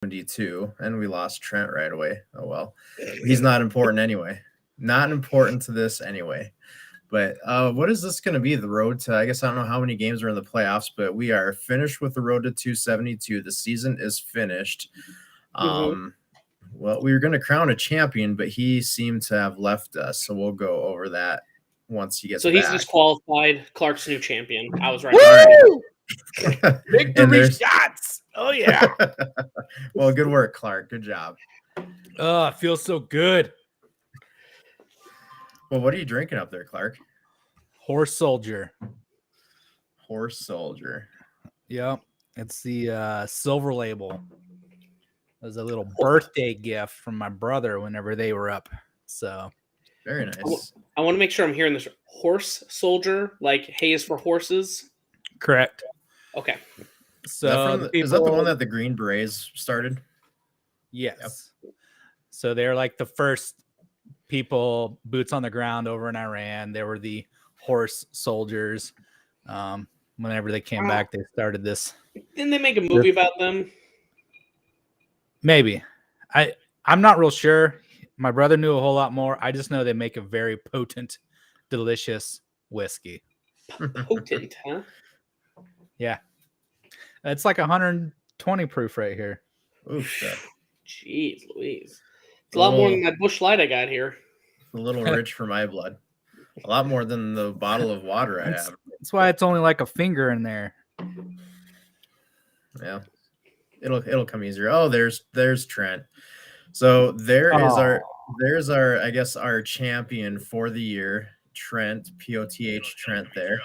72, and we lost Trent right away. Oh well, he's not important anyway. Not important to this anyway. But what is this going to be? The road to, I guess I don't know how many games are in the playoffs, but we are finished with the road to 272. The season is finished. Well, we were going to crown a champion, but he seemed to have left us. So we'll go over that once he gets So back. he's disqualified. Clark's new champion. I was right. Victory shots. Oh, yeah. Well, good work, Clark. Good job. Oh, it feels so good. Well, what are you drinking up there, Clark? Horse Soldier. Horse Soldier. Yep. It's the silver label. It was a little birthday gift from my brother whenever they were up. So very nice. I want to make sure I'm hearing this. Horse Soldier, like hay is for horses? Correct. Okay. So is that the one that the Green Berets started? Yes. Yep. So they're like the first people, boots on the ground over in Iran. They were the horse soldiers. Whenever they came back, they started this. Didn't they make a movie about them? Maybe. I'm not real sure. My brother knew a whole lot more. I just know they make a very potent, delicious whiskey. Potent, huh? Yeah. It's like 120 proof right here. Oof. Jeez Louise. It's a lot more than that Busch Light I got here. A little rich for my blood. A lot more than the bottle of water I have. That's why it's only like a finger in there. Yeah. It'll come easier. Oh, there's Trent. So there's our I guess our champion for the year, Trent, POTH Trent there.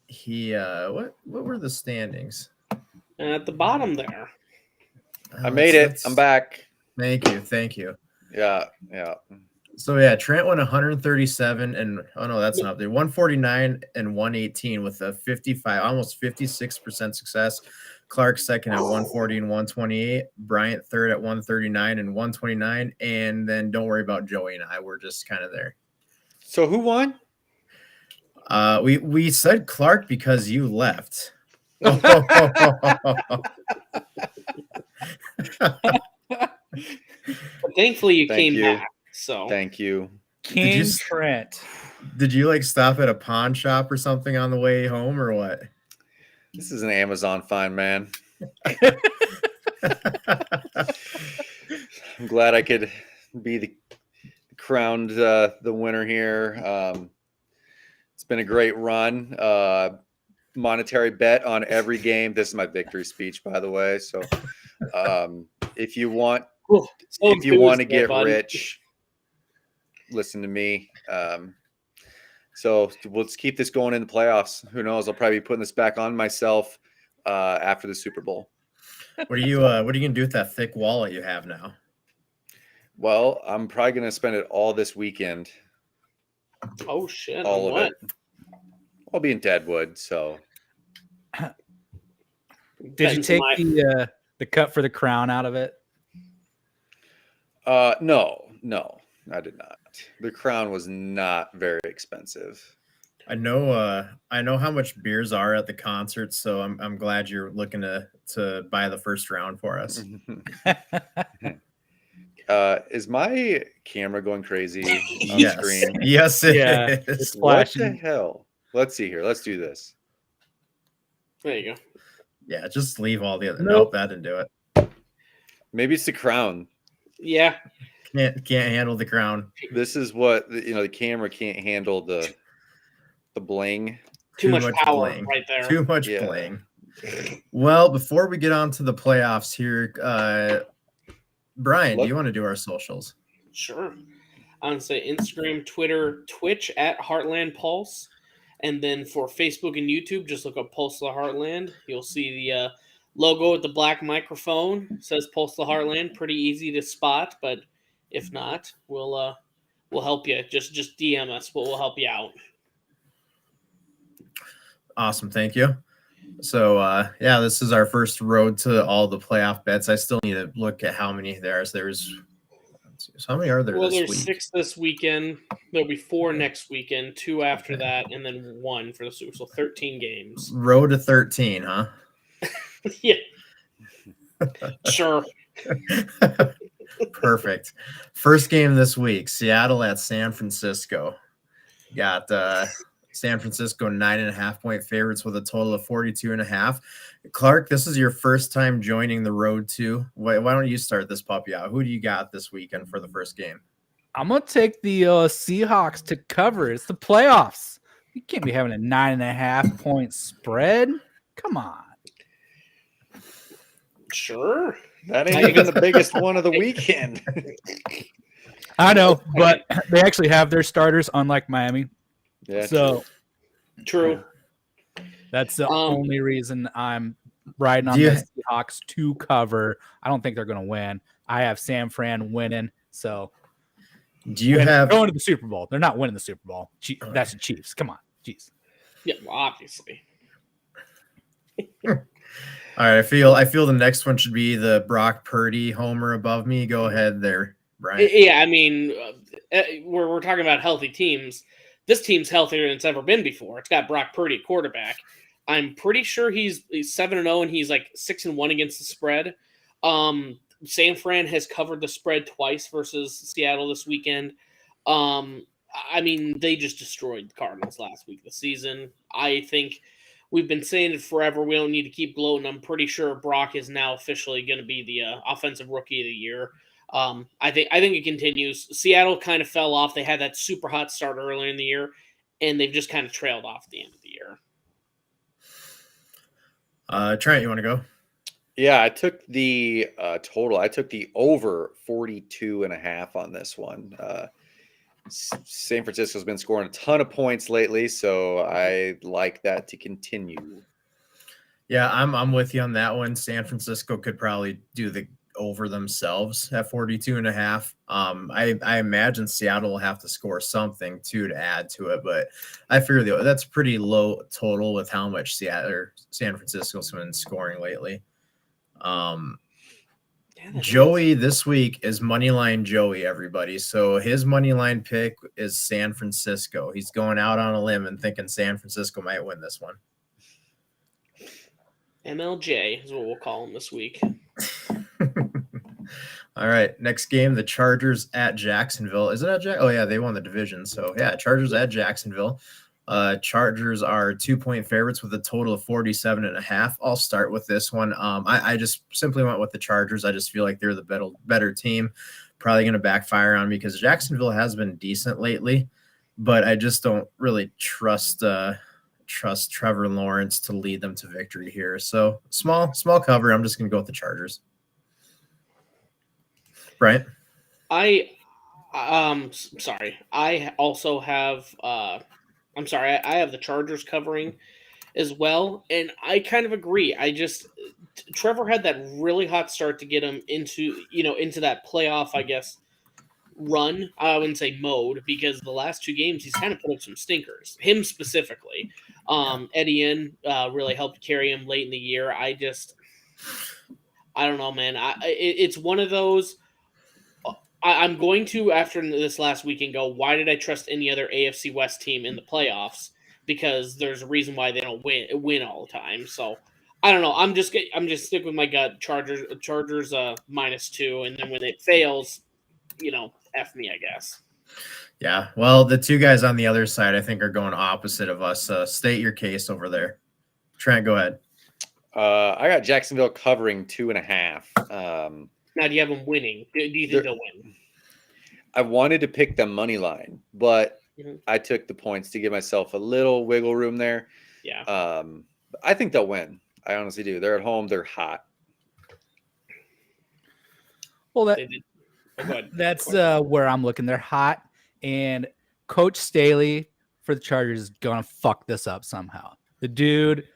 He what were the standings? At the bottom there. I made it. I'm back. Thank you. Yeah. So yeah, Trent went 137 and that's not there. 149 and 118 with a 55, almost 56% success. Clark second at 140 and 128. Bryant third at 139 and 129. And then don't worry about Joey and I. We're just kind of there. So who won? We said Clark because you left. But thankfully you came back. So thank you. King Trent. Did you like stop at a pawn shop or something on the way home or what? This is an Amazon find, man. I'm glad I could be the crowned the winner here. It's been a great run. Monetary bet on every game. This is my victory speech, by the way. So if you want to get rich, listen to me. So let's keep this going in the playoffs. Who knows? I'll probably be putting this back on myself after the Super Bowl. What are you gonna do with that thick wallet you have now? Well, I'm probably gonna spend it all this weekend. Oh shit! All of it. I'll be in Deadwood, so. Did you take the cut for the crown out of it? No, I did not. The crown was not very expensive. I know how much beers are at the concert, so I'm glad you're looking to buy the first round for us. Is my camera going crazy on yes. screen? Yes, it is. It's what flashing. the hell? Let's see here. Let's do this. There you go. Yeah, just leave all the other. Nope, that didn't do it. Maybe it's the crown. Yeah. Can't handle the crown. This is what the camera can't handle the bling. Too much power bling. Right there. Too much bling. Well, before we get on to the playoffs here, Brian, do you want to do our socials? Sure. I would say Instagram, Twitter, Twitch at Heartland Pulse. And then for Facebook and YouTube, just look up Pulse of the Heartland. You'll see the logo with the black microphone. It says Pulse of the Heartland. Pretty easy to spot, but if not, we'll help you. Just DM us, but we'll help you out. Awesome, thank you. So this is our first road to all the playoff bets. I still need to look at how many there's. So how many are there? Well, this there's week? 6 this weekend. There'll be 4 next weekend, 2 after that, and then 1 for the Super. So 13 games. Road to 13, huh? Yeah. Sure. Perfect. First game this week, Seattle at San Francisco. Got San Francisco 9.5-point favorites with a total of 42.5. Clark, this is your first time joining the road too. Why don't you start this puppy out? Who do you got this weekend for the first game? I'm gonna take the Seahawks to cover. It's the playoffs. You can't be having a 9.5-point spread. Come on. Sure. That ain't even the biggest one of the weekend. I know, but they actually have their starters, unlike Miami. Yeah, So True. that's the only reason I'm riding on Do you- the Seahawks to cover. I don't think they're going to win. I have San Fran winning. So Do you have going to the Super Bowl? They're not winning the Super Bowl. That's the Chiefs. Come on, jeez. Yeah, well, obviously. all right? I feel the next one should be the Brock Purdy homer above me. Go ahead there, Brian. Yeah, I mean, we're talking about healthy teams. This team's healthier than it's ever been before. It's got Brock Purdy at quarterback. I'm pretty sure he's 7-0 and he's like 6-1 against the spread. San Fran has covered the spread twice versus Seattle this weekend. I mean, they just destroyed the Cardinals last week of the season. I think we've been saying it forever. We don't need to keep gloating. I'm pretty sure Brock is now officially going to be the offensive rookie of the year. I think it continues. Seattle kind of fell off. They had that super hot start earlier in the year, and they've just kind of trailed off at the end of the year. Trent, you want to go? Yeah, I took the total. I took the over 42.5 on this one. San Francisco's been scoring a ton of points lately, so I like that to continue. Yeah, I'm with you on that one. San Francisco could probably do the over themselves at 42.5. I imagine Seattle will have to score something too to add to it, but I figure that's pretty low total with how much San Francisco's been scoring lately. Joey this week is Moneyline Joey, everybody. So his Moneyline pick is San Francisco. He's going out on a limb and thinking San Francisco might win this one. MLJ is what we'll call him this week. All right, next game, the Chargers at Jacksonville. Is it at Jack? Oh yeah, they won the division. So yeah, Chargers at Jacksonville. Chargers are 2-point favorites with a total of 47.5. I'll start with this one. I just simply went with the Chargers. I just feel like they're the better team. Probably going to backfire on me because Jacksonville has been decent lately, but I just don't really trust Trevor Lawrence to lead them to victory here. So small cover. I'm just going to go with the Chargers. Brian? I also have I have the Chargers covering as well, and I kind of agree. Trevor had that really hot start to get him into that playoff, I guess, run. I wouldn't say mode, because the last two games he's kind of put up some stinkers. Him specifically. Etienne really helped carry him late in the year. I don't know, man. It's one of those. I'm going to, after this last weekend, go, why did I trust any other AFC West team in the playoffs? Because there's a reason why they don't win all the time. So I don't know. I'm just stick with my gut. Chargers -2, and then when it fails, F me, I guess. Yeah. Well, the two guys on the other side, I think, are going opposite of us. State your case over there. Trent, go ahead. I got Jacksonville covering 2.5. Now, do you have them winning? Do you think they'll win? I wanted to pick the money line, but I took the points to give myself a little wiggle room there. Yeah. I think they'll win. I honestly do. They're at home. They're hot. Well, that's where I'm looking. They're hot, and Coach Staley for the Chargers is going to fuck this up somehow. The dude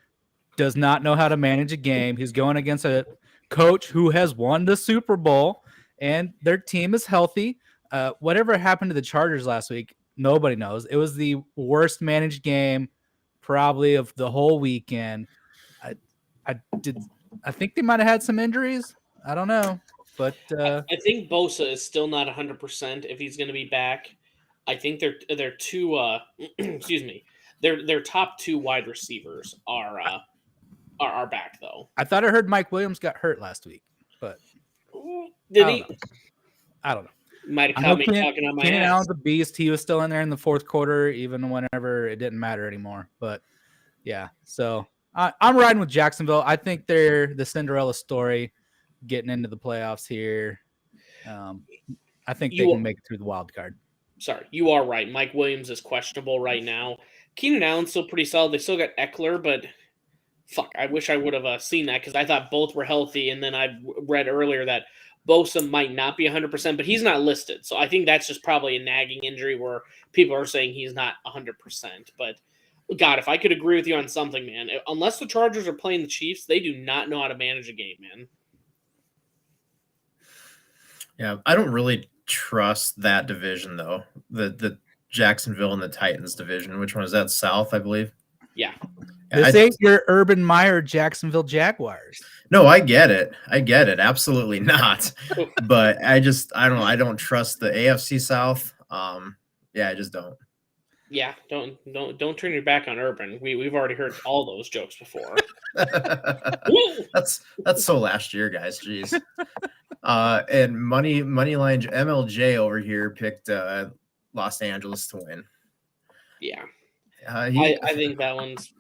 does not know how to manage a game. He's going against a coach who has won the Super Bowl, and their team is healthy. Whatever happened to the Chargers last week, nobody knows. It was the worst managed game probably of the whole weekend. I think they might have had some injuries. I don't know, but I think Bosa is still not 100% if he's going to be back. I think they're two excuse me. Their top two wide receivers are back though. I thought I heard Mike Williams got hurt last week. but Did I he? don't know. I don't know. Might have I caught know me talking on my Keenan ass. Allen's a beast. He was still in there in the fourth quarter, even whenever it didn't matter anymore. But yeah, so I'm riding with Jacksonville. I think they're the Cinderella story getting into the playoffs here. I think they You- can make it through the wild card. Sorry, you are right. Mike Williams is questionable right now. Keenan Allen's still pretty solid. They still got Eckler, but fuck, I wish I would have seen that because I thought both were healthy. And then I read earlier that Bosa might not be 100%, but he's not listed. So I think that's just probably a nagging injury where people are saying he's not 100%. But God, if I could agree with you on something, man, unless the Chargers are playing the Chiefs, they do not know how to manage a game, man. Yeah, I don't really trust that division though. The Jacksonville and the Titans division. Which one is that? South, I believe. Yeah. This ain't your Urban Meyer Jacksonville Jaguars. No, I get it. Absolutely not. But I don't know. I don't trust the AFC South. Yeah, I just don't. Yeah, don't turn your back on Urban. We've already heard all those jokes before. that's so last year, guys. Jeez. And moneyline MLJ over here picked Los Angeles to win. Yeah, I I think that one's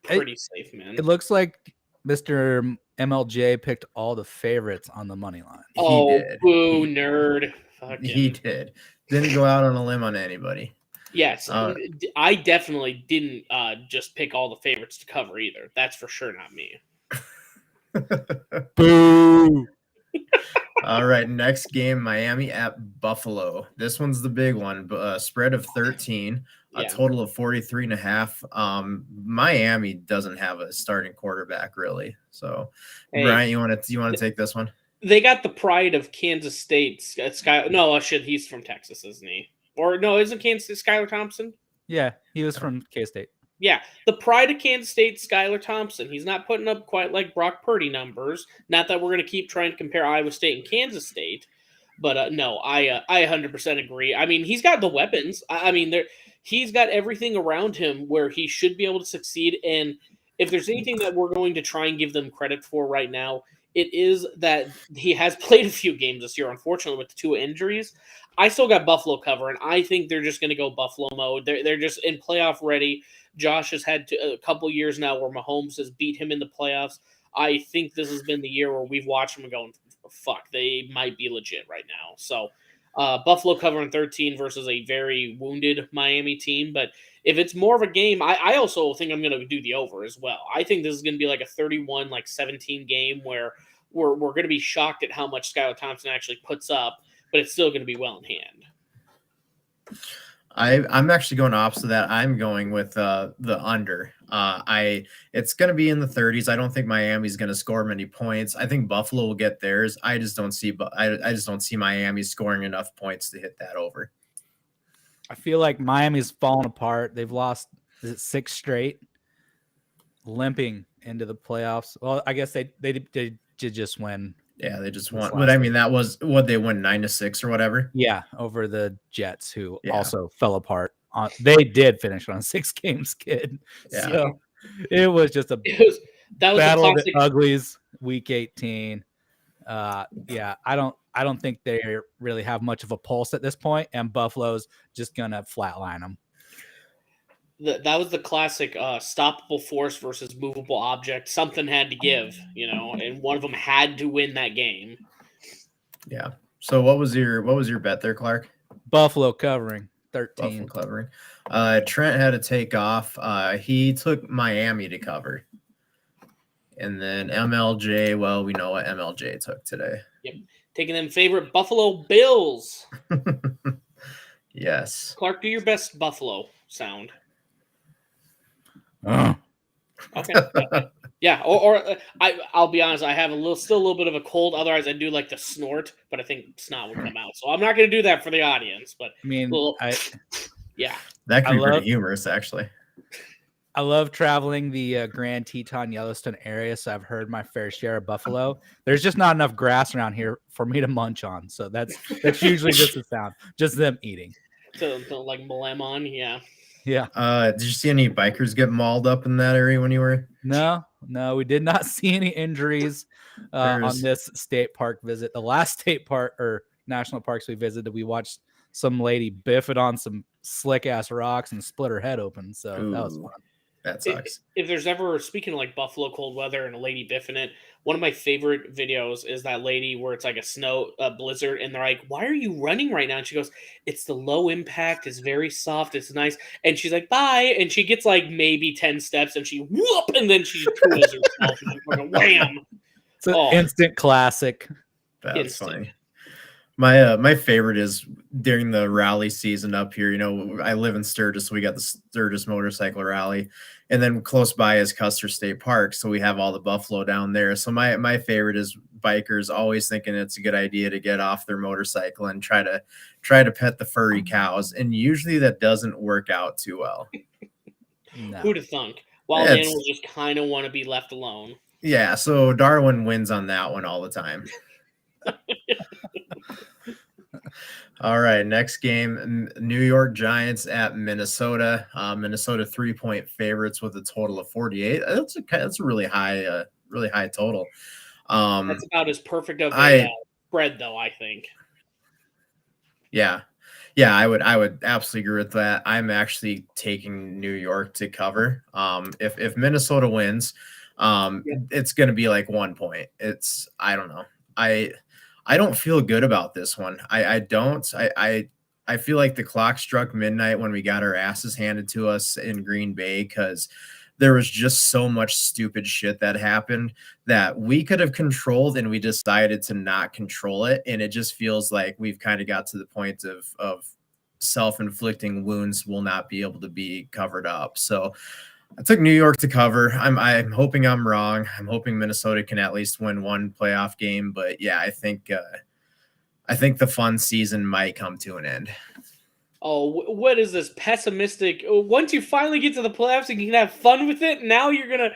pretty safe, man. It looks like Mr. MLJ picked all the favorites on the money line. Boo, nerd. Fucking. He did. Didn't go out on a limb on anybody. Yes, I definitely didn't just pick all the favorites to cover either. That's for sure not me. Boo. All right, next game, Miami at Buffalo. This one's the big one. Spread of 13, a total of 43.5. Miami doesn't have a starting quarterback really. So, hey, Brian, you want to take this one? They got the pride of Kansas State. He's from Texas, isn't he? Or no, isn't Kansas State Skylar Thompson? Yeah, he was from K-State. Yeah, the pride of Kansas State, Skylar Thompson. He's not putting up quite like Brock Purdy numbers. Not that we're going to keep trying to compare Iowa State and Kansas State, but no, I 100% agree. I mean, he's got the weapons. He's got everything around him where he should be able to succeed. And if there's anything that we're going to try and give them credit for right now, it is that he has played a few games this year, unfortunately, with the 2 injuries. I still got Buffalo cover, and I think they're just going to go Buffalo mode. They're just in playoff ready. Josh has had a couple years now where Mahomes has beat him in the playoffs. I think this has been the year where we've watched them going, fuck, they might be legit right now. So Buffalo covering 13 versus a very wounded Miami team. But if it's more of a game, I also think I'm going to do the over as well. I think this is going to be like a 31-17 game where we're going to be shocked at how much Skylar Thompson actually puts up, but it's still going to be well in hand. I'm actually going opposite that. I'm going with the under. It's going to be in the 30s. I don't think Miami's going to score many points. I think Buffalo will get theirs. I just don't see Miami scoring enough points to hit that over. I feel like Miami's fallen apart. They've lost 6 straight, limping into the playoffs. Well, I guess they did just win. Yeah, they just won. But I mean, that was what they win 9-6 or whatever. Yeah, over the Jets, who also fell apart. They did finish on a 6-game skid. Yeah. So it was just that was battle of the uglies, week 18. I don't think they really have much of a pulse at this point, and Buffalo's just gonna flatline them. That was the classic stoppable force versus movable object. Something had to give, and one of them had to win that game. Yeah. So what was your bet there, Clark? Buffalo covering 13. Buffalo covering. Trent had to take off. He took Miami to cover. And then MLJ, well, we know what MLJ took today. Yep. Taking them favorite Buffalo Bills. Yes. Clark, do your best Buffalo sound. Okay. Yeah. I'll be honest. I have still a little bit of a cold. Otherwise, I do like to snort, but I think snot would come out. So I'm not going to do that for the audience. But I mean, yeah, that could be pretty humorous, actually. I love traveling the Grand Teton Yellowstone area, so I've heard my fair share of buffalo. There's just not enough grass around here for me to munch on, so that's usually just the sound, just them eating. So like lemon, yeah. Yeah. Did you see any bikers get mauled up in that area when you were? No. No, we did not see any injuries on There's- this state park visit. The last state park or national parks we visited, we watched some lady biff it on some slick ass rocks and split her head open. So that was Ooh. fun. That sucks. If there's ever, speaking of like Buffalo cold weather and a lady biffing it, one of my favorite videos is that lady where it's like a blizzard, and they're like, "Why are you running right now?" And she goes, "It's the low impact. It's very soft. It's nice." And she's like, "Bye." And she gets like maybe 10 steps, and she whoop, and then she pulls herself and she's like, wham. It's an Oh. instant classic. That's Instant. funny. My favorite is during the rally season up here. You know, I live in Sturgis, so we got the Sturgis Motorcycle Rally, and then close by is Custer State Park, so we have all the buffalo down there. So my favorite is bikers always thinking it's a good idea to get off their motorcycle and try to pet the furry cows, and usually that doesn't work out too well. No. Who'd have thunk? Wild It's- animals just kind of want to be left alone. Yeah, so Darwin wins on that one all the time. All right, next game, New York Giants at Minnesota. Minnesota 3-point favorites with a total of 48. That's a really high total. That's about as perfect of a I- spread, though, I think. Yeah, I would absolutely agree with that. I'm actually taking New York to cover. If Minnesota wins, it's going to be like 1 point. I don't know. I don't feel good about this one. I don't. I feel like the clock struck midnight when we got our asses handed to us in Green Bay, because there was just so much stupid shit that happened that we could have controlled, and we decided to not control it. And it just feels like we've kind of got to the point of self-inflicting wounds will not be able to be covered up. So I took New York to cover. I'm hoping I'm wrong. I'm hoping Minnesota can at least win one playoff game. But yeah, I think the fun season might come to an end. Oh, what is this pessimistic? Once you finally get to the playoffs and you can have fun with it, now you're gonna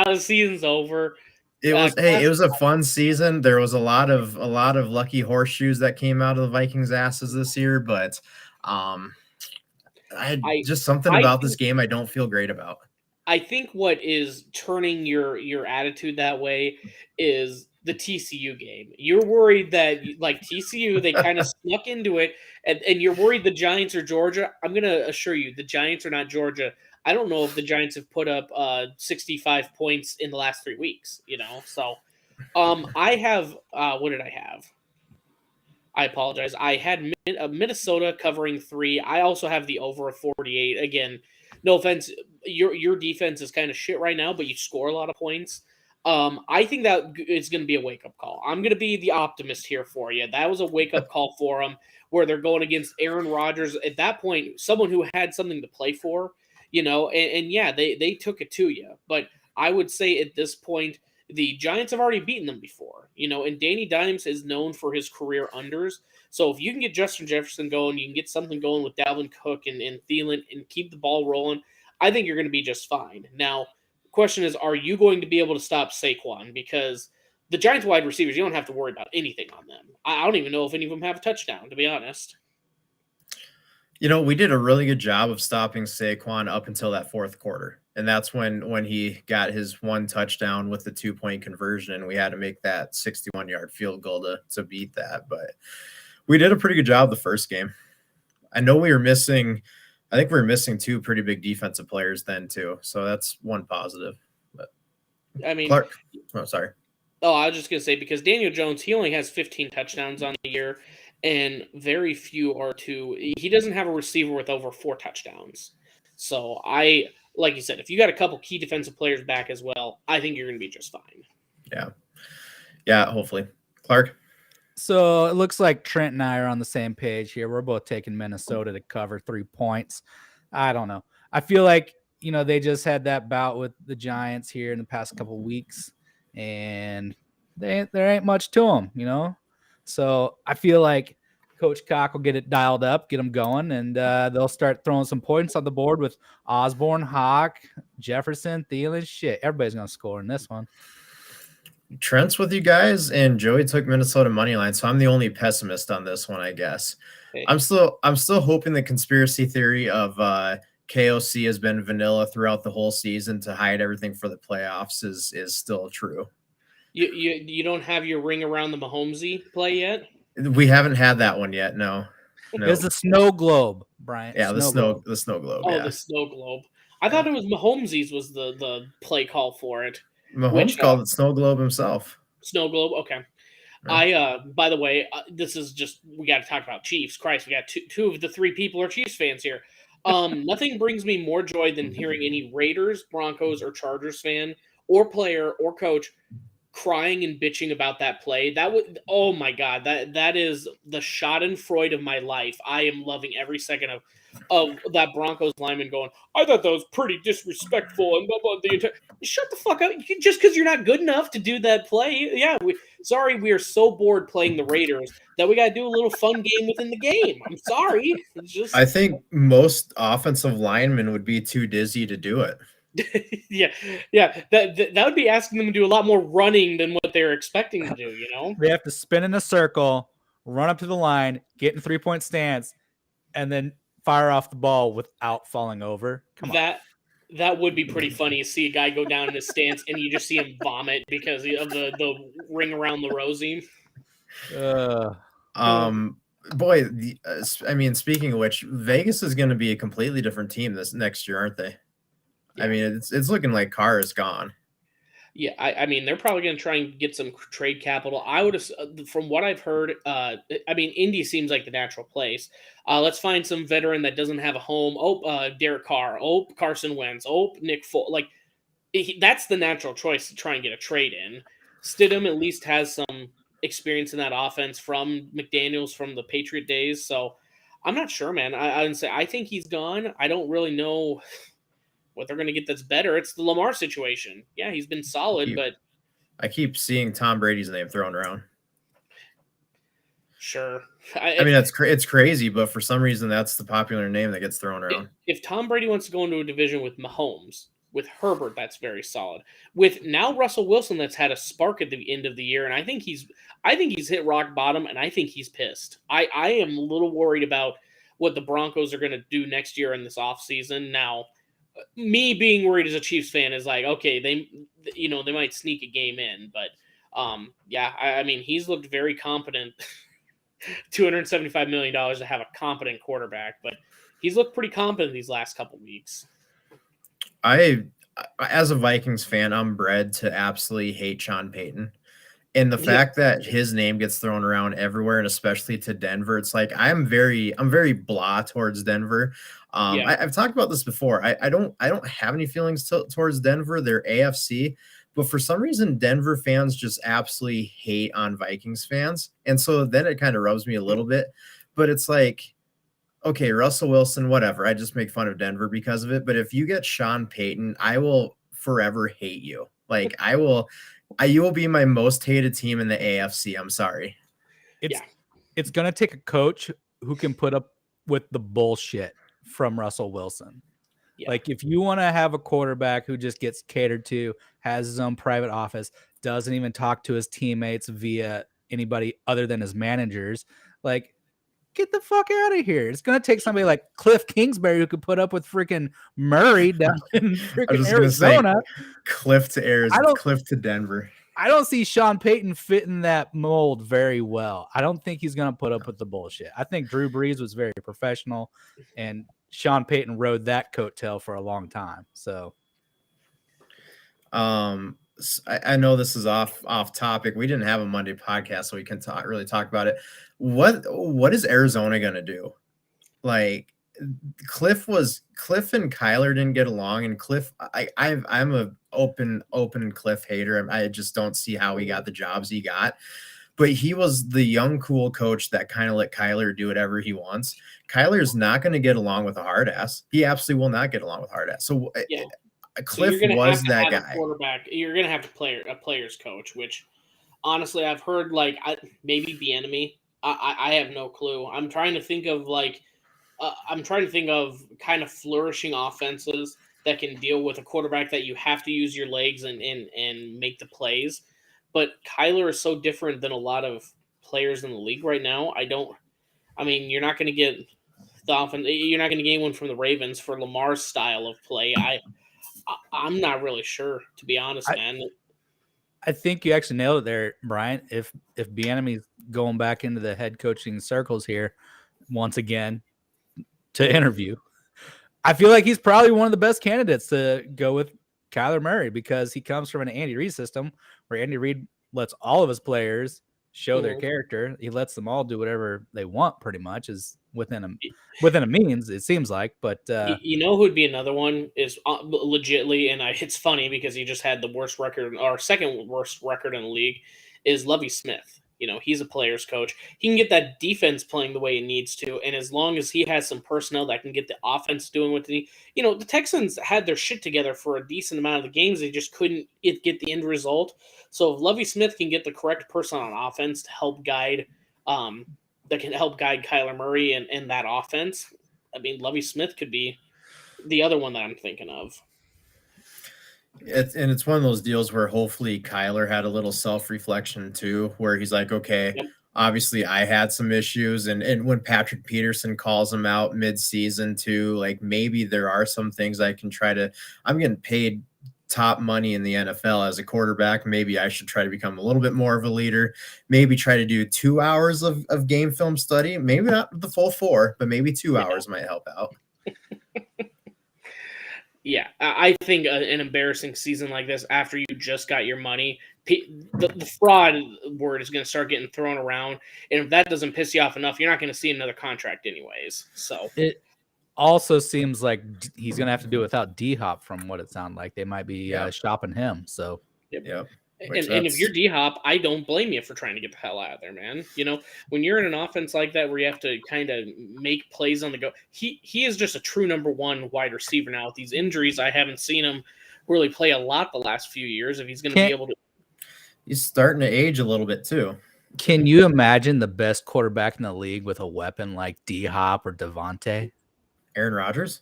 the season's over. It was a fun season. There was a lot of lucky horseshoes that came out of the Vikings' asses this year, but just something about this game I don't feel great about. I think what is turning your attitude that way is the TCU game. You're worried that, like TCU, they kind of snuck into it, and you're worried the Giants are Georgia. I'm going to assure you, the Giants are not Georgia. I don't know if the Giants have put up 65 points in the last 3 weeks, So I have what did I have? I apologize. I had Minnesota covering 3. I also have the over of 48. Again, no offense, your defense is kind of shit right now, but you score a lot of points. I think that it's going to be a wake-up call. I'm going to be the optimist here for you. That was a wake-up call for them, where they're going against Aaron Rodgers. At that point, someone who had something to play for, and yeah, they took it to you. But I would say at this point, the Giants have already beaten them before, and Danny Dimes is known for his career unders. So if you can get Justin Jefferson going, you can get something going with Dalvin Cook and Thielen and keep the ball rolling, I think you're going to be just fine. Now, the question is, are you going to be able to stop Saquon? Because the Giants wide receivers, you don't have to worry about anything on them. I don't even know if any of them have a touchdown, to be honest. We did a really good job of stopping Saquon up until that fourth quarter. And that's when he got his 1 touchdown with the 2-point conversion, and we had to make that 61-yard field goal to beat that. But we did a pretty good job the first game. I know I think we were missing 2 pretty big defensive players then too. So that's one positive. But I mean, Clark. Oh, sorry. Oh, I was just going to say, because Daniel Jones, he only has 15 touchdowns on the year, and very few are he doesn't have a receiver with over 4 touchdowns. So like you said, if you got a couple key defensive players back as well, I think you're going to be just fine. Yeah, hopefully. Clark. So it looks like Trent and I are on the same page here. We're both taking Minnesota to cover 3 points. I don't know. I feel like, they just had that bout with the Giants here in the past couple of weeks, and there ain't much to them, So I feel like Coach Cock will get it dialed up, get them going, and they'll start throwing some points on the board with Osborne, Hawk, Jefferson, Thielen. Shit, everybody's going to score in this one. Trent's with you guys, and Joey took Minnesota money line, so I'm the only pessimist on this one, I guess. Okay. I'm still hoping the conspiracy theory of KOC has been vanilla throughout the whole season to hide everything for the playoffs is still true. You don't have your ring around the Mahomesy play yet? We haven't had that one yet. No. There's a snow globe, Brian. Yeah, the snow globe. Oh, yeah. the snow globe. I thought it was Mahomesy's was the play call for it. Mahomes called it snow globe himself. Snow globe. Okay. Right. By the way, this is just, we got to talk about Chiefs. Christ, we got two of the three people are Chiefs fans here. Nothing brings me more joy than hearing any Raiders, Broncos, or Chargers fan or player or coach crying and bitching about that play. That would, oh my God, that is the schadenfreude of my life. I am loving every second of that Broncos lineman going, I thought that was pretty disrespectful and blah, blah, shut the fuck up. Just because you're not good enough to do that play. Yeah, we are so bored playing the Raiders that we got to do a little fun game within the game. I'm sorry. It's just, I think most offensive linemen would be too dizzy to do it. yeah. That would be asking them to do a lot more running than what they're expecting to do, you know? They have to spin in a circle, run up to the line, get in 3-point stance, and then fire off the ball without falling over. Come on. That would be pretty funny to see a guy go down in his stance and you just see him vomit because of the ring around the rosy. Boy, I mean, speaking of which, Vegas is going to be a completely different team this next year, aren't they? Yeah. I mean, it's looking like Carr is gone. Yeah, I mean, they're probably going to try and get some trade capital. I would have, from what I've heard, I mean, Indy seems like the natural place. Let's find some veteran that doesn't have a home. Derek Carr. Carson Wentz. Nick Foles. Like, that's the natural choice to try and get a trade in. Stidham at least has some experience in that offense from McDaniels from the Patriot days. So I'm not sure, man. I think he's gone. I don't really know what they're going to get that's better. It's the Lamar situation. Yeah, he's been solid, but I keep seeing Tom Brady's name thrown around. Sure. I mean, it's crazy, but for some reason, that's the popular name that gets thrown around. If Tom Brady wants to go into a division with Mahomes, with Herbert, that's very solid. With now Russell Wilson, that's had a spark at the end of the year, and I think he's hit rock bottom, and I think he's pissed. I am a little worried about what the Broncos are going to do next year in this offseason. Now, me being worried as a Chiefs fan is like, okay, they might sneak a game in, but yeah, I mean, he's looked very competent. $275 million to have a competent quarterback, but he's looked pretty competent these last couple weeks. As a Vikings fan, I'm bred to absolutely hate Sean Payton. And the fact that his name gets thrown around everywhere, and especially to Denver, it's like I'm very blah towards Denver. I've talked about this before. I don't have any feelings towards Denver. They're AFC, but for some reason, Denver fans just absolutely hate on Vikings fans, and so then it kind of rubs me a little bit. But it's like, okay, Russell Wilson, whatever. I just make fun of Denver because of it. But if you get Sean Payton, I will forever hate you. Like you will be my most hated team in the AFC. I'm sorry. It's going to take a coach who can put up with the bullshit from Russell Wilson. Yeah. Like, if you want to have a quarterback who just gets catered to, has his own private office, doesn't even talk to his teammates via anybody other than his managers, like, get the fuck out of here. It's going to take somebody like Cliff Kingsbury who could put up with freaking Murray down in freaking Arizona. Cliff to Arizona, Cliff to Denver. I don't see Sean Payton fitting that mold very well. I don't think he's going to put up with the bullshit. I think Drew Brees was very professional, and Sean Payton rode that coattail for a long time. So, I know this is off topic. We didn't have a Monday podcast, so we can really talk about it. What is Arizona going to do? Like, Cliff and Kyler didn't get along, and Cliff, I'm a open Cliff hater. I just don't see how he got the jobs he got. But he was the young, cool coach that kind of let Kyler do whatever he wants. Kyler's not going to get along with a hard ass. He absolutely will not get along with hard ass. So yeah. Cliff was that guy. Quarterback. You're going to have to play a player's coach, which honestly I've heard maybe Bieniemy. I have no clue. I'm trying to think of kind of flourishing offenses that can deal with a quarterback that you have to use your legs and make the plays. But Kyler is so different than a lot of players in the league right now. You're not going to get The offense, you're not going to gain one from the Ravens for Lamar's style of play. I'm not really sure, to be honest, man. I think you actually nailed it there, Brian. If Bieniemy's going back into the head coaching circles here once again to interview, I feel like he's probably one of the best candidates to go with Kyler Murray because he comes from an Andy Reid system where Andy Reid lets all of his players show their character. He lets them all do whatever they want, pretty much, is within a means, it seems like. But you know who'd be another one is legitly, and it's funny because he just had the worst record or second worst record in the league, is Lovie Smith. You know, he's a player's coach. He can get that defense playing the way it needs to, and as long as he has some personnel that can get the offense doing what they need. You know, the Texans had their shit together for a decent amount of the games. They just couldn't get the end result. So if Lovie Smith can get the correct person on offense to help guide, that can help guide Kyler Murray and that offense, I mean, Lovie Smith could be the other one that I'm thinking of. It's one of those deals where hopefully Kyler had a little self-reflection too, where he's like, okay, obviously I had some issues. And when Patrick Peterson calls him out mid-season too, like maybe there are some things I can try to, I'm getting paid top money in the NFL as a quarterback. Maybe I should try to become a little bit more of a leader, maybe try to do 2 hours of game film study, maybe not the full 4, but maybe 2 hours might help out. Yeah, I think an embarrassing season like this, after you just got your money, the fraud word is going to start getting thrown around. And if that doesn't piss you off enough, you're not going to see another contract anyways. So it also seems like he's going to have to do it without D-Hop from what it sounded like. They might be shopping him. So, yeah. And if you're D-Hop, I don't blame you for trying to get the hell out of there, man. You know, when you're in an offense like that where you have to kind of make plays on the go, he is just a true number one wide receiver now. With these injuries, I haven't seen him really play a lot the last few years. If he's going to be able to, he's starting to age a little bit too. Can you imagine the best quarterback in the league with a weapon like D-Hop or Devontae? Aaron Rodgers?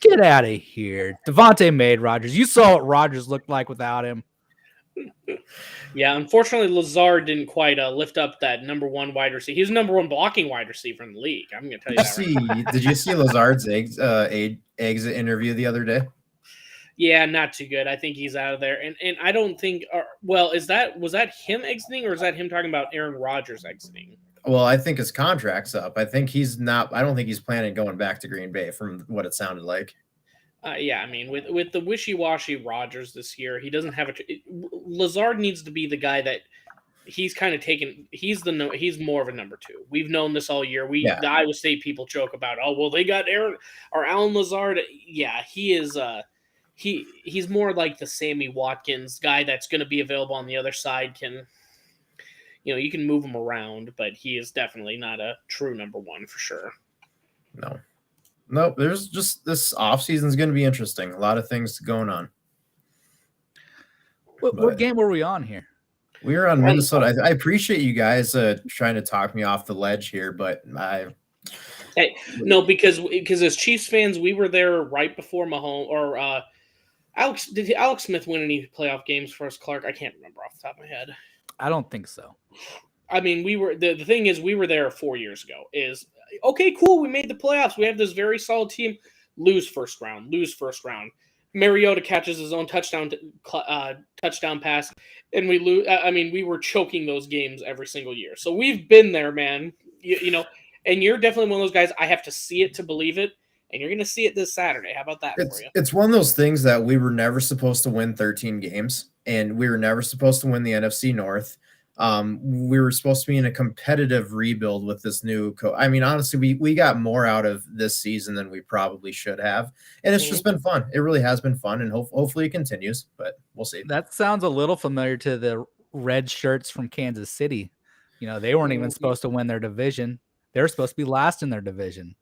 Get out of here. Devontae made Rodgers. You saw what Rodgers looked like without him. Yeah, unfortunately, Lazard didn't quite lift up that number one wide receiver. He's the number one blocking wide receiver in the league. I'm going to tell you that. Did you see Lazard's exit interview the other day? Yeah, not too good. I think he's out of there. And I don't think was that him exiting, or is that him talking about Aaron Rodgers exiting? Well, I think his contract's up. I think he's not. I don't think he's planning going back to Green Bay from what it sounded like. Yeah, I mean, with the wishy-washy Rodgers this year, he doesn't have Lazard needs to be the guy that he's kind of taken. He's more of a number 2. We've known this all year. The Iowa State people joke about, oh well, they got Alan Lazard. Yeah, he is. He's more like the Sammy Watkins guy that's going to be available on the other side. You can move him around, but he is definitely not a true number 1 for sure. No, there's just this offseason is going to be interesting. A lot of things going on. What game were we on here? We were on Minnesota. I appreciate you guys trying to talk me off the ledge here, but because as Chiefs fans, we were there right before Mahomes or Alex. Did Alex Smith win any playoff games for us, Clark? I can't remember off the top of my head. I don't think so. I mean, we were the thing is we were there 4 years ago. Okay, cool. We made the playoffs. We have this very solid team. Lose first round. Mariota catches his own touchdown pass, and we lose. I mean, we were choking those games every single year. So we've been there, man. You know, and you're definitely one of those guys. I have to see it to believe it, and you're going to see it this Saturday. How about that for you? It's one of those things that we were never supposed to win 13 games, and we were never supposed to win the NFC North. We were supposed to be in a competitive rebuild with this new coach. I mean, honestly, we got more out of this season than we probably should have. And it's just been fun. It really has been fun. And hopefully it continues, but we'll see. That sounds a little familiar to the red shirts from Kansas City. You know, they weren't even supposed to win their division. They were supposed to be last in their division.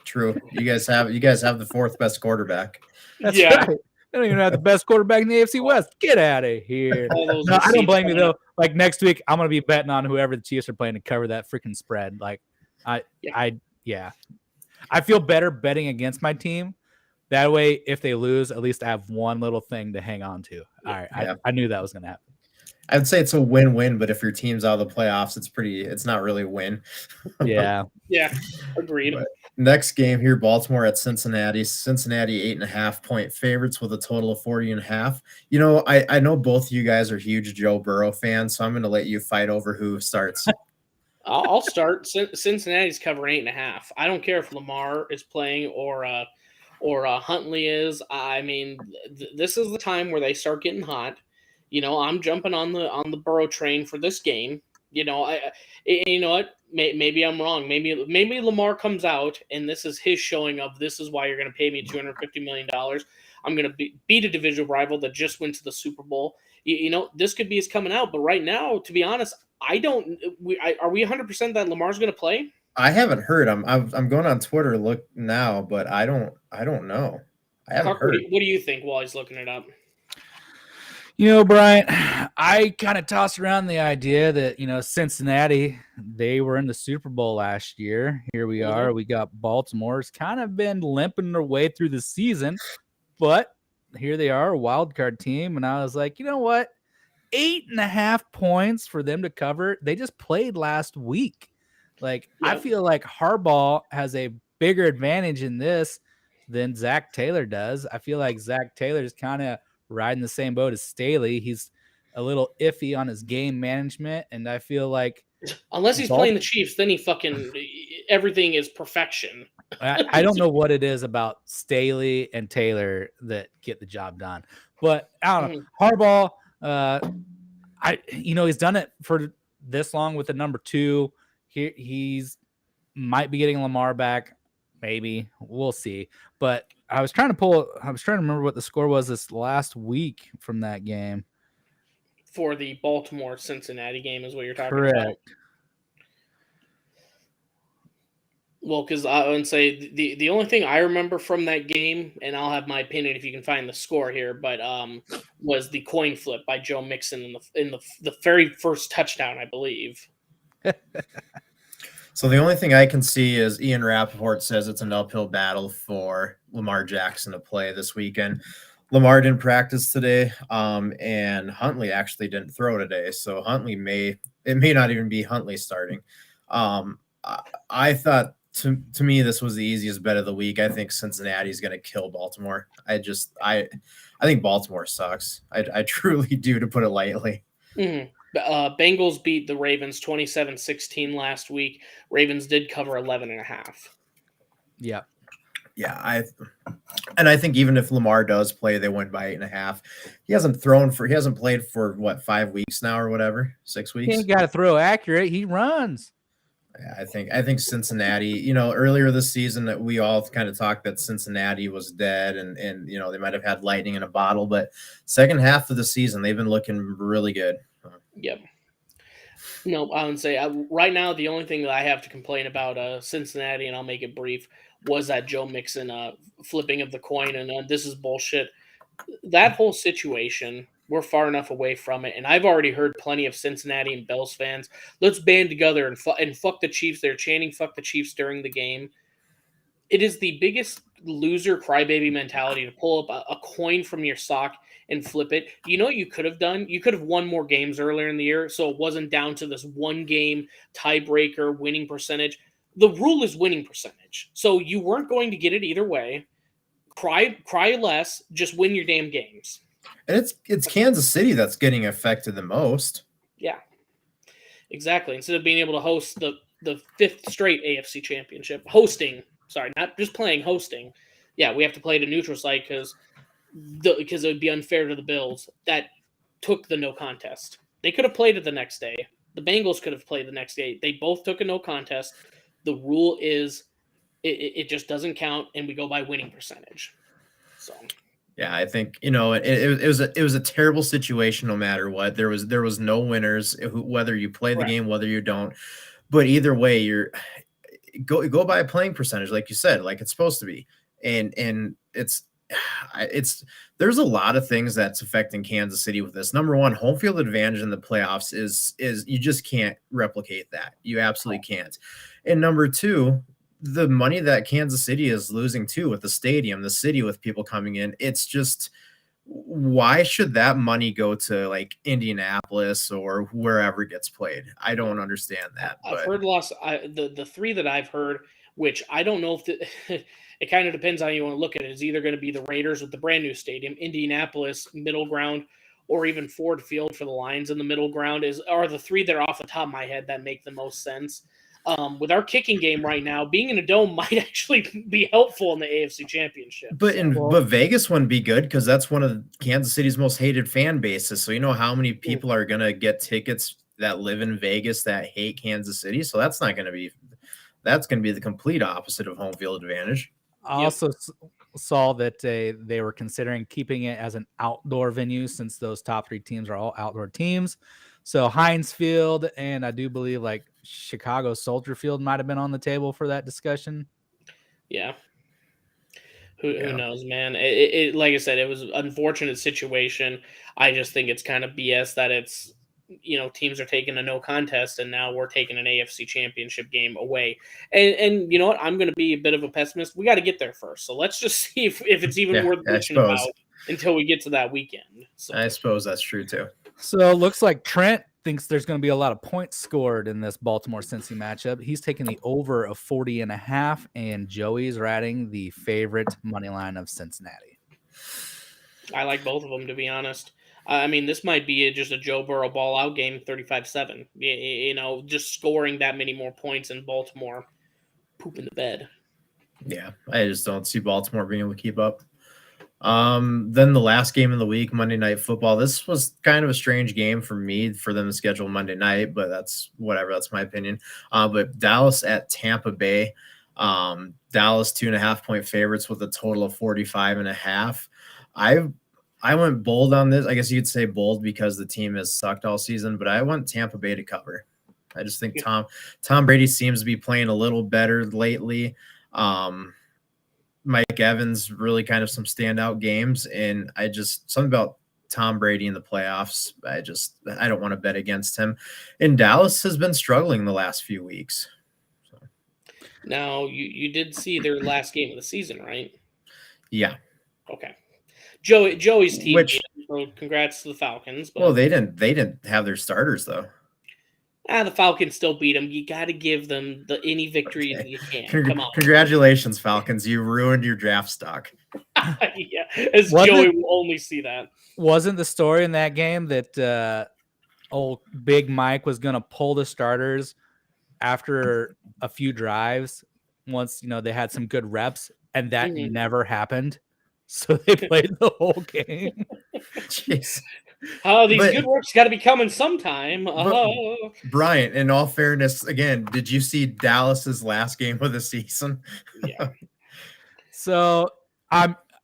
True. You guys have the 4th best quarterback. That's right. They don't even have the best quarterback in the AFC West. Get out of here. No, I don't blame you, though. Like, next week, I'm going to be betting on whoever the Chiefs are playing to cover that freaking spread. Like, I feel better betting against my team. That way, if they lose, at least I have one little thing to hang on to. All right. I knew that was going to happen. I'd say it's a win-win, but if your team's out of the playoffs, it's not really a win. Yeah. Yeah, agreed. But next game here, Baltimore at Cincinnati. Cincinnati 8.5-point favorites with a total of 40.5. I know both of you guys are huge Joe Burrow fans, so I'm going to let you fight over who starts. I'll start. Cincinnati's covering 8.5. I don't care if Lamar is playing or Huntley is. I mean, this is the time where they start getting hot. I'm jumping on the Burrow train for this game. You know what? Maybe I'm wrong. Maybe Lamar comes out and this is his showing of this is why you're going to pay me $250 million. I'm going to beat a divisional rival that just went to the Super Bowl. This could be his coming out. But right now, to be honest, are we 100% that Lamar's going to play? I haven't heard. I'm going on Twitter look now, but I don't know. I haven't Parker, heard. what do you think while he's looking it up? Brian, I kind of tossed around the idea that, Cincinnati, they were in the Super Bowl last year. Here we are. We got Baltimore's kind of been limping their way through the season, but here they are, a wild card team. And I was like, you know what? 8.5 points for them to cover. They just played last week. I feel like Harbaugh has a bigger advantage in this than Zach Taylor does. I feel like Zach Taylor is kind of riding the same boat as Staley. He's a little iffy on his game management, and I feel like unless he's playing the Chiefs, then everything is perfection. I don't know what it is about Staley and Taylor that get the job done, but I don't know. Harbaugh, he's done it for this long with the number 2. He's might be getting Lamar back. Maybe we'll see. But I was trying to remember what the score was this last week from that game. For the Baltimore Cincinnati game is what you're talking Correct. about. Well, because I would say the only thing I remember from that game, and I'll have my opinion if you can find the score here, but was the coin flip by Joe Mixon in the very first touchdown, I believe. So the only thing I can see is Ian Rappaport says it's an uphill battle for Lamar Jackson to play this weekend. Lamar didn't practice today, and Huntley actually didn't throw today. So Huntley may not even be Huntley starting. I thought to me this was the easiest bet of the week. I think Cincinnati's going to kill Baltimore. I think Baltimore sucks. I truly do, to put it lightly. Mm-hmm. Bengals beat the Ravens 27-16 last week. Ravens did cover 11.5. Yeah. Yeah, I think even if Lamar does play, they win by 8.5. He hasn't played for 5 weeks now or whatever, 6 weeks. He ain't got to throw accurate. He runs. Yeah, I think Cincinnati, earlier this season that we all kind of talked that Cincinnati was dead and they might have had lightning in a bottle, but second half of the season, they've been looking really good. Yep. No, I would say right now the only thing that I have to complain about Cincinnati, and I'll make it brief, was that Joe Mixon flipping of the coin, and this is bullshit. That whole situation, we're far enough away from it, and I've already heard plenty of Cincinnati and Bills fans, let's band together and fuck the Chiefs. They're chanting fuck the Chiefs during the game. It is the biggest loser crybaby mentality to pull up a coin from your sock and flip it. You know what you could have done? You could have won more games earlier in the year, so it wasn't down to this one game tiebreaker winning percentage. The rule is winning percentage, so you weren't going to get it either way. Cry less, just win your damn games. And it's Kansas City that's getting affected the most. Yeah, exactly. Instead of being able to host the 5th straight AFC championship, not just playing, hosting. Yeah, we have to play at a neutral site because it would be unfair to the Bills that took the no contest. They could have played it the next day. The Bengals could have played the next day. They both took a no contest. The rule is it just doesn't count, and we go by winning percentage. So. Yeah, I think it was a terrible situation. No matter what, there was no winners. Whether you play the game, whether you don't, but either way, you're go by a playing percentage, like you said, like it's supposed to be, and it's there's a lot of things that's affecting Kansas City with this. Number one, home field advantage in the playoffs is you just can't replicate that. You absolutely can't. And number two, the money that Kansas City is losing too with the stadium, the city with people coming in, it's just why should that money go to like Indianapolis or wherever it gets played? I don't understand that. I've But heard the three that I've heard, which I don't know if it kind of depends on how you want to look at it. Is either going to be the Raiders with the brand new stadium, Indianapolis middle ground, or even Ford Field for the Lions in the middle ground are the three that are off the top of my head that make the most sense. With our kicking game right now, being in a dome might actually be helpful in the AFC Championship. but Vegas wouldn't be good because that's one of Kansas City's most hated fan bases. So you know how many people are gonna get tickets that live in Vegas that hate Kansas City. So that's gonna be the complete opposite of home field advantage. I also saw that they were considering keeping it as an outdoor venue since those top 3 teams are all outdoor teams. So Heinz Field and I do believe like Chicago Soldier Field might have been on the table for that discussion. Yeah. Who knows, man? It like I said, it was an unfortunate situation. I just think it's kind of BS that it's, teams are taking a no contest and now we're taking an AFC Championship game away. And you know what? I'm going to be a bit of a pessimist. We got to get there first. So let's just see if it's even worth bitching about until we get to that weekend. So I suppose that's true too. So it looks like Trent thinks there's going to be a lot of points scored in this Baltimore-Cincy matchup. He's taking the over of 40.5, and Joey's riding the favorite money line of Cincinnati. I like both of them, to be honest. I mean, this might be just a Joe Burrow ball-out game, 35-7. Just scoring that many more points in Baltimore, pooping the bed. Yeah, I just don't see Baltimore being able to keep up. Then the last game of the week, Monday Night Football. This was kind of a strange game for me for them to schedule Monday night, but that's whatever. That's my opinion. But Dallas at Tampa Bay. Dallas 2.5-point favorites with a total of 45.5. I went bold on this. I guess you could say bold because the team has sucked all season, but I want Tampa Bay to cover. I just think Tom Brady seems to be playing a little better lately. Mike Evans really kind of some standout games, and something about Tom Brady in the playoffs. I don't want to bet against him. And Dallas has been struggling the last few weeks. So. Now you did see their last game of the season, right? Yeah. Okay. Joey's team. So congrats to the Falcons. Well, they didn't have their starters though. The Falcons still beat them. You got to give them any victory that you can. Come on. Congratulations, Falcons. You ruined your draft stock. Yeah, as Joey will only see that. Wasn't the story in that game that old Big Mike was going to pull the starters after a few drives once, they had some good reps, and that never happened? So they played the whole game. Jeez. Good reps got to be coming sometime. Brian, in all fairness, again, did you see Dallas's last game of the season? Yeah. So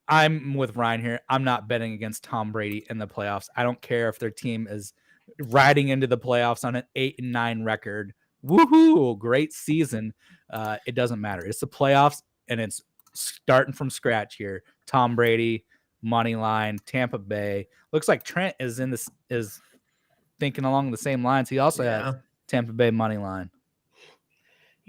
I'm with Ryan here. I'm not betting against Tom Brady in the playoffs. I don't care if their team is riding into the playoffs on an 8-9 record. Woohoo! Great season. It doesn't matter. It's the playoffs, and it's starting from scratch here. Tom Brady, money line, Tampa Bay. Looks like Trent is thinking along the same lines. He also has Tampa Bay money line.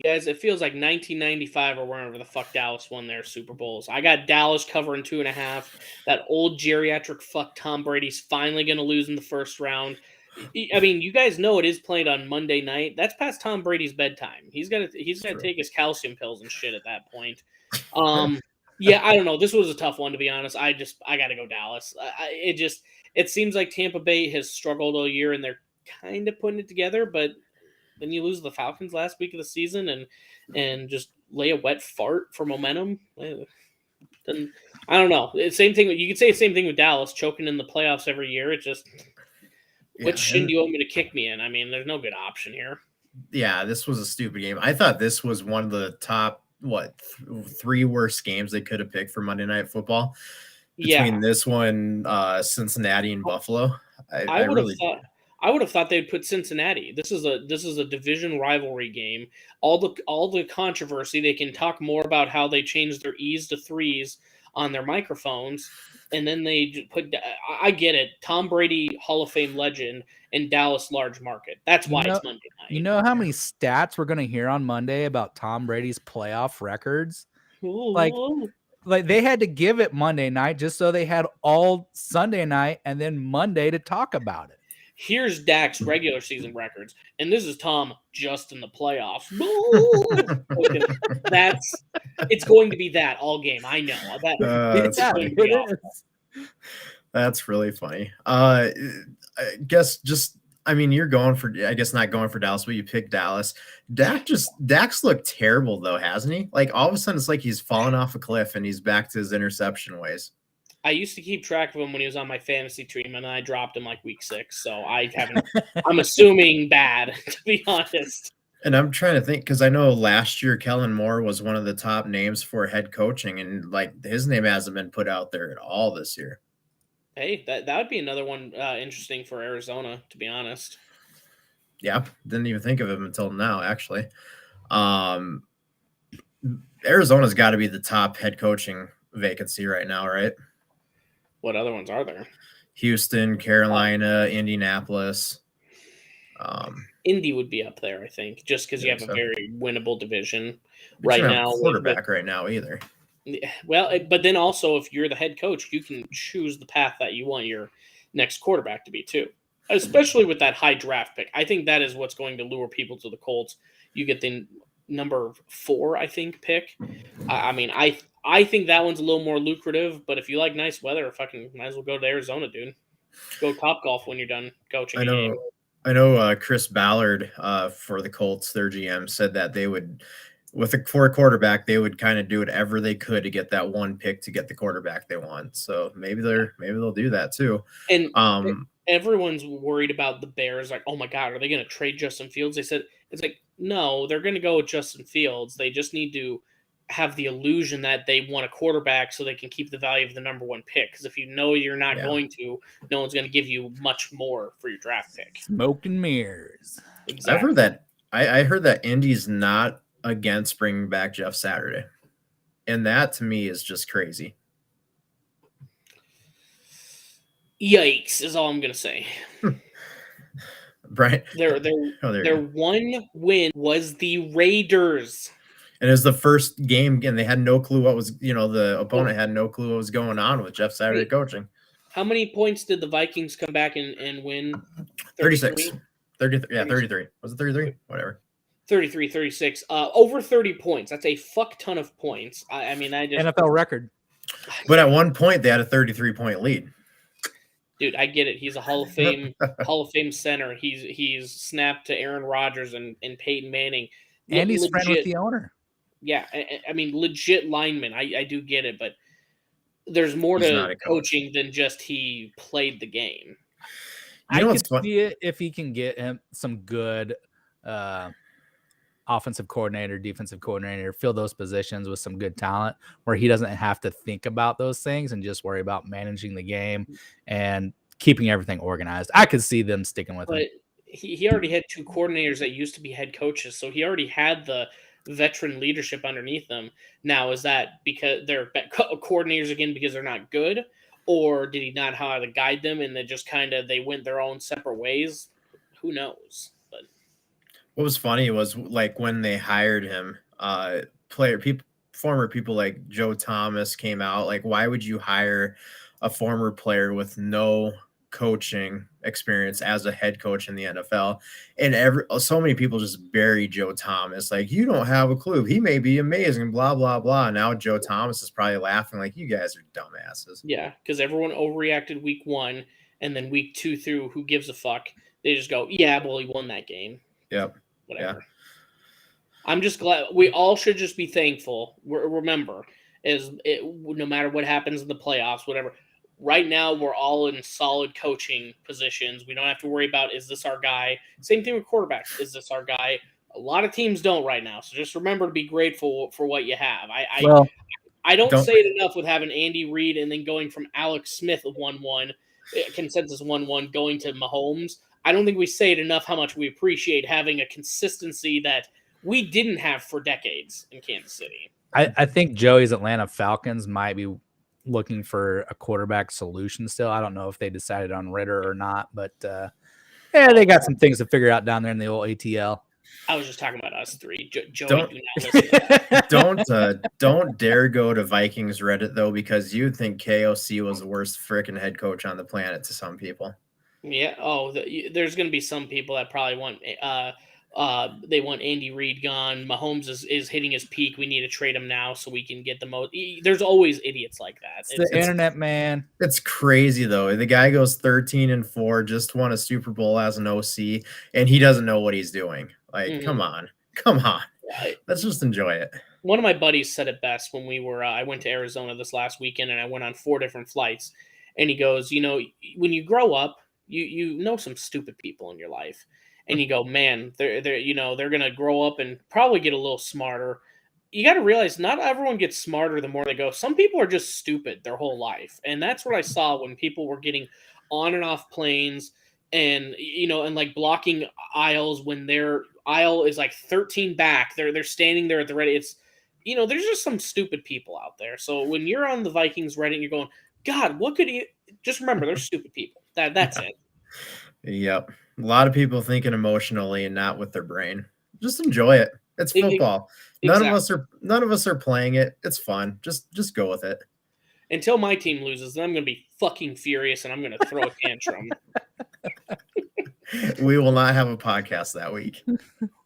Guys, it feels like 1995 or wherever the fuck Dallas won their Super Bowls. I got Dallas covering 2.5. That old geriatric fuck Tom Brady's finally going to lose in the first round. I mean, you guys know it is played on Monday night. That's past Tom Brady's bedtime. He's gonna take his calcium pills and shit at that point. Yeah, I don't know. This was a tough one, to be honest. I got to go Dallas. It seems like Tampa Bay has struggled all year, and they're kind of putting it together. But then you lose the Falcons last week of the season, and just lay a wet fart for momentum. Then I don't know. Same thing. You could say the same thing with Dallas choking in the playoffs every year. It just which shin do you want me to kick me in? I mean, there's no good option here. Yeah, this was a stupid game. I thought this was one of the top 3 worst games they could have picked for Monday Night Football. Between this one, Cincinnati and Buffalo, I would have thought they'd put Cincinnati. This is a division rivalry game. All the controversy, they can talk more about how they changed their E's to 3s on their microphones, and then they put. I get it. Tom Brady, Hall of Fame legend, and Dallas large market. That's why it's Monday night. You know how many stats we're going to hear on Monday about Tom Brady's playoff records? like they had to give it Monday night just so they had all Sunday night and then Monday to talk about it. Here's Dak's regular season records, and this is Tom just in the playoffs. It's going to be that all game. I know That's Yeah, funny. going to be it awful. is. That's really funny. I guess you're going for, I guess not going for Dallas, but you picked Dallas. Dak's looked terrible though, hasn't he? Like all of a sudden it's like he's fallen off a cliff and he's back to his interception ways. I used to keep track of him when he was on my fantasy team, and I dropped him like week 6. So I haven't. I'm assuming bad, to be honest. And I'm trying to think because I know last year Kellen Moore was one of the top names for head coaching, and like his name hasn't been put out there at all this year. Hey, that would be another one interesting for Arizona, to be honest. Yeah, didn't even think of him until now, actually. Arizona's got to be the top head coaching vacancy right now, right? What other ones are there? Houston, Carolina, Indianapolis. Indy would be up there, I think, just because you have a very winnable division right You don't have now. a quarterback right now either. Well, but then also if you're the head coach, you can choose the path that you want your next quarterback to be too, especially with that high draft pick. I think that is what's going to lure people to the Colts. You get the number 4, I think, pick. I think that one's a little more lucrative, but if you like nice weather, fucking might as well go to Arizona, dude. Go Topgolf when you're done coaching. I know Chris Ballard for the Colts, their GM, said that they would, for a quarterback, they would kind of do whatever they could to get that one pick to get the quarterback they want. So maybe they'll do that too. And everyone's worried about the Bears. Like, oh my God, are they going to trade Justin Fields? They said it's like, no, they're going to go with Justin Fields. They just need to have the illusion that they want a quarterback so they can keep the value of the number 1 pick. Because if you know you're not going to, no one's going to give you much more for your draft pick. Smoke and mirrors. Exactly. I've heard that. I heard that Indy's not against bringing back Jeff Saturday, and that to me is just crazy. Yikes is all I'm going to say. Brian, Their one win was the Raiders. And it was the first game, and they had no clue what was, the opponent had no clue what was going on with Jeff Saturday coaching. How many points did the Vikings come back and win? 36. 33. Yeah, 33. Was it 33? Whatever. 33, 36. Over 30 points. That's a fuck ton of points. I just NFL record. But at one point, they had a 33-point lead. Dude, I get it. He's a Hall of Fame center. He's snapped to Aaron Rodgers and Peyton Manning. And he's friend with the owner. Yeah, I mean, legit lineman. I do get it, but there's more to coaching than just he played the game. I could see it if he can get him some good offensive coordinator, defensive coordinator, fill those positions with some good talent where he doesn't have to think about those things and just worry about managing the game and keeping everything organized. I could see them sticking with him. He already had 2 coordinators that used to be head coaches, so he already had the veteran leadership underneath them. Now, is that because they're coordinators again because they're not good, or did he not know how to guide them and they went their own separate ways? Who knows? But what was funny was like when they hired him, former people like Joe Thomas came out. Like, why would you hire a former player with no coaching experience as a head coach in the NFL? And so many people just bury Joe Thomas. Like, you don't have a clue. He may be amazing, blah, blah, blah. Now Joe Thomas is probably laughing like, you guys are dumbasses. Yeah, because everyone overreacted week 1, and then week 2 through, who gives a fuck? They just go, yeah, well, he won that game. Yep. Whatever. Yeah. I'm just glad. We all should just be thankful. Remember, no matter what happens in the playoffs, whatever, right now we're all in solid coaching positions. We don't have to worry about, is this our guy? Same thing with quarterbacks. Is this our guy? A lot of teams don't right now. So just remember to be grateful for what you have. I don't say it enough with having Andy Reid and then going from Alex Smith 1-1, consensus 1-1, going to Mahomes. I don't think we say it enough how much we appreciate having a consistency that we didn't have for decades in Kansas City. I think Joey's Atlanta Falcons might be looking for a quarterback solution still. I don't know if they decided on Ritter or not, but they got some things to figure out down there in the old ATL. I was just talking about us three. Joey, Don't- do not listen to that. Don't dare go to Vikings Reddit though, because you'd think KOC was the worst freaking head coach on the planet to some people. Yeah. Oh, there's going to be some people that probably want they want Andy Reid gone. Mahomes is hitting his peak. We need to trade him now so we can get the most. There's always idiots like that. It's the internet, man. It's crazy though. The guy goes 13-4, just won a Super Bowl as an OC, and he doesn't know what he's doing. Like, Mhm. come on. Let's just enjoy it. One of my buddies said it best when we were. I went to Arizona this last weekend, and I went on 4 different flights. And he goes, when you grow up, you know some stupid people in your life, and you go, man, they're gonna grow up and probably get a little smarter. You got to realize not everyone gets smarter the more they go. Some people are just stupid their whole life, and that's what I saw when people were getting on and off planes, and and like blocking aisles when their aisle is like 13 back. They're standing there at the ready. It's there's just some stupid people out there. So when you're on the Vikings Reddit, and you're going, God, what could you? Just remember, they're stupid people. That's it. Yep. A lot of people thinking emotionally and not with their brain. Just enjoy it. It's football. None of us are playing it. It's fun. Just go with it. Until my team loses, then I'm going to be fucking furious and I'm going to throw a tantrum. We will not have a podcast that week.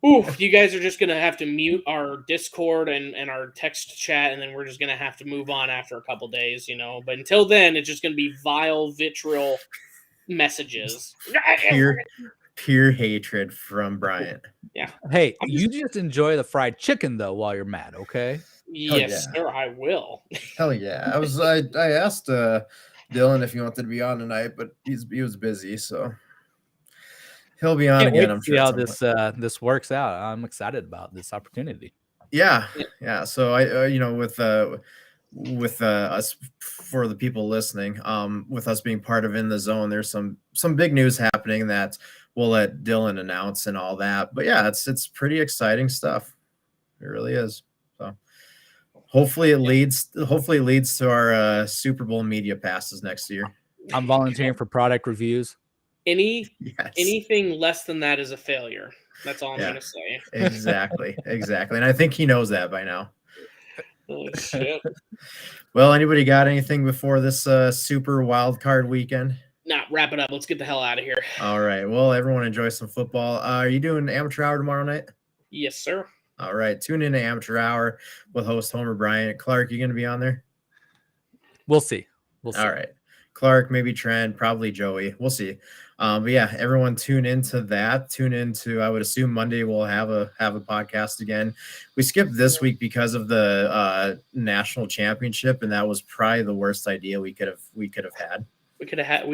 Ooh, you guys are just going to have to mute our Discord and our text chat, and then we're just going to have to move on after a couple days, But until then, it's just going to be vile, vitriol messages. Pure hatred from Bryant. Yeah. Hey, you just enjoy the fried chicken though while you're mad, okay? Yes, sir, I will. Hell yeah. I asked Dylan if he wanted to be on tonight, but he was busy, so he'll be on Can't wait again. to I'm see sure. how this works out. I'm excited about this opportunity. Yeah. So I, with us, for the people listening, with us being part of In the Zone, there's some big news happening that we'll let Dylan announce and all that. But yeah, it's pretty exciting stuff. It really is. So hopefully it leads to our Super Bowl media passes next year. I'm volunteering for product reviews. Anything less than that is a failure. That's all I'm going to say. Exactly. And I think he knows that by now. Oh, shit. Well, anybody got anything before this super wild card weekend? Nah, wrap it up. Let's get the hell out of here. All right. Well, everyone enjoy some football. Are you doing amateur hour tomorrow night? Yes, sir. All right. Tune in to amateur hour with host Homer Bryant. Clark, you going to be on there? We'll see. All right. Clark, maybe Trent, probably Joey. We'll see. But yeah, everyone tune into that. Tune into, I would assume Monday we'll have a podcast again. We skipped this week because of the national championship, and that was probably the worst idea we could have had. We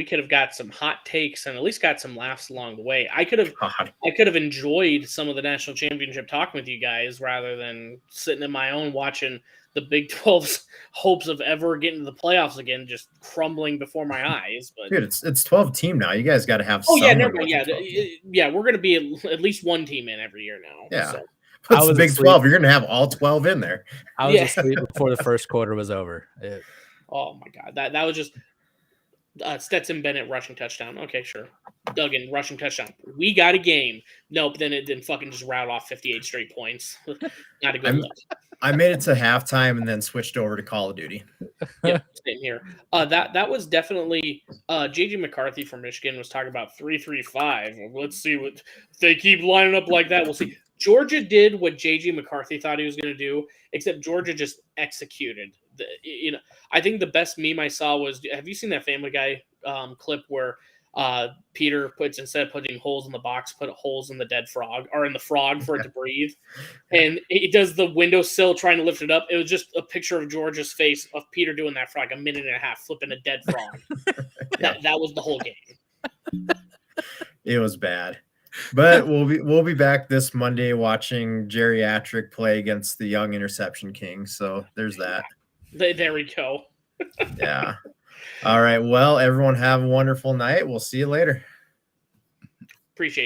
could have got some hot takes and at least got some laughs along the way. I could have enjoyed some of the national championship talking with you guys rather than sitting in my own watching the Big 12's hopes of ever getting to the playoffs again just crumbling before my eyes. But dude, it's 12 team now. You guys got to have. Oh yeah, never mind. Yeah. We're gonna be at least one team in every year now. Yeah. So. It's the Big 12. You're gonna have all 12 in there. I was asleep before the first quarter was over. Oh my god, that was just. Stetson Bennett rushing touchdown. Okay, sure. Duggan rushing touchdown. We got a game. Nope. Then it didn't fucking just rattle off 58 straight points. Not a good look. I made it to halftime and then switched over to Call of Duty. Yeah, same here. That was definitely JJ McCarthy from Michigan was talking about 3-3-5. Let's see what if they keep lining up like that. We'll see. Georgia did what JJ McCarthy thought he was going to do, except Georgia just executed. I think the best meme I saw was, have you seen that Family Guy clip where Peter puts, instead of putting holes in the box, put holes in the dead frog or in the frog for it to breathe, and he does the windowsill trying to lift it up. It was just a picture of Georgia's face of Peter doing that for like a minute and a half, flipping a dead frog. That was the whole game. It was bad. But we'll be back this Monday watching Geriatric play against the Young Interception King. So there's that. There we go. Yeah. All right. Well, everyone have a wonderful night. We'll see you later. Appreciate you.